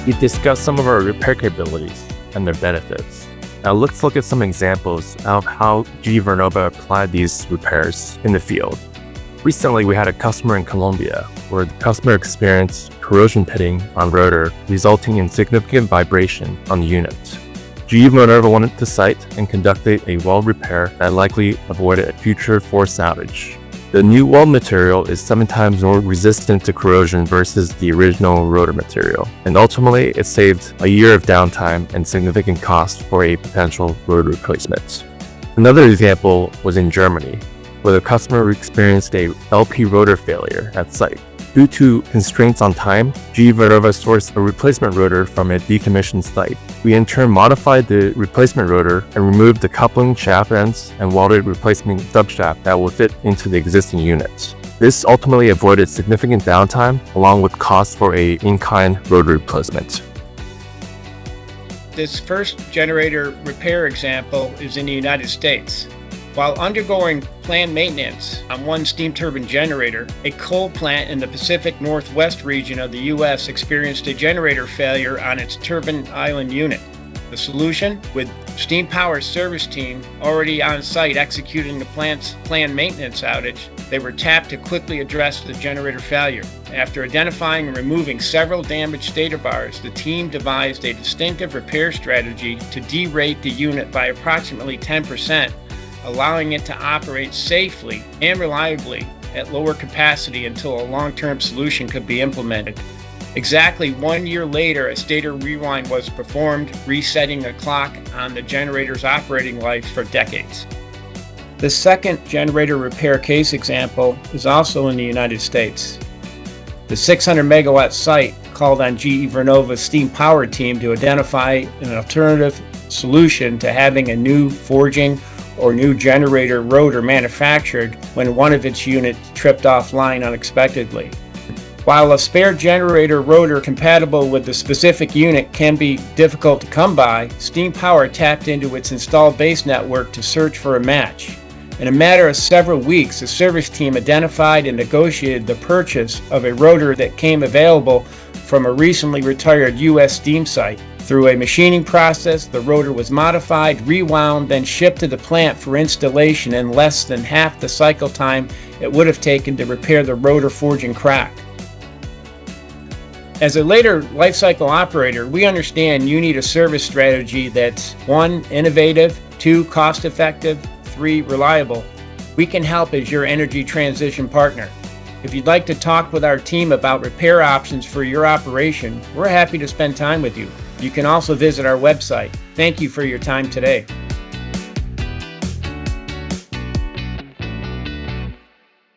We discussed some of our repair capabilities and their benefits. Now let's look at some examples of how GE Vernova applied these repairs in the field. Recently, we had a customer in Colombia where the customer experienced corrosion pitting on rotor, resulting in significant vibration on the unit. GE Vernova went to site and conducted a weld repair that likely avoided a future forced outage. The new weld material is 7 times more resistant to corrosion versus the original rotor material, and ultimately it saved a year of downtime and significant cost for a potential rotor replacement. Another example was in Germany, where the customer experienced a LP rotor failure at site. Due to constraints on time, GE Vernova sourced a replacement rotor from a decommissioned site. We in turn modified the replacement rotor and removed the coupling shaft ends and welded replacement subshaft that will fit into the existing units. This ultimately avoided significant downtime along with costs for a in-kind rotor replacement. This first generator repair example is in the United States. While undergoing planned maintenance on one steam turbine generator, a coal plant in the Pacific Northwest region of the U.S. experienced a generator failure on its turbine island unit. The solution? With Steam Power's service team already on site executing the plant's planned maintenance outage, they were tapped to quickly address the generator failure. After identifying and removing several damaged stator bars, the team devised a distinctive repair strategy to derate the unit by approximately 10%, allowing it to operate safely and reliably at lower capacity until a long-term solution could be implemented. Exactly 1 year later, a stator rewind was performed, resetting the clock on the generator's operating life for decades. The second generator repair case example is also in the United States. The 600 megawatt site called on GE Vernova's steam power team to identify an alternative solution to having a new forging or new generator rotor manufactured when one of its units tripped offline unexpectedly. While a spare generator rotor compatible with the specific unit can be difficult to come by, Steam Power tapped into its installed base network to search for a match. In a matter of several weeks, the service team identified and negotiated the purchase of a rotor that came available from a recently retired U.S. steam site. Through a machining process, the rotor was modified, rewound, then shipped to the plant for installation in less than half the cycle time it would have taken to repair the rotor forging crack. As a later life cycle operator, we understand you need a service strategy that's 1, innovative, 2, cost-effective, 3, reliable. We can help as your energy transition partner. If you'd like to talk with our team about repair options for your operation, we're happy to spend time with you. You can also visit our website. Thank you for your time today.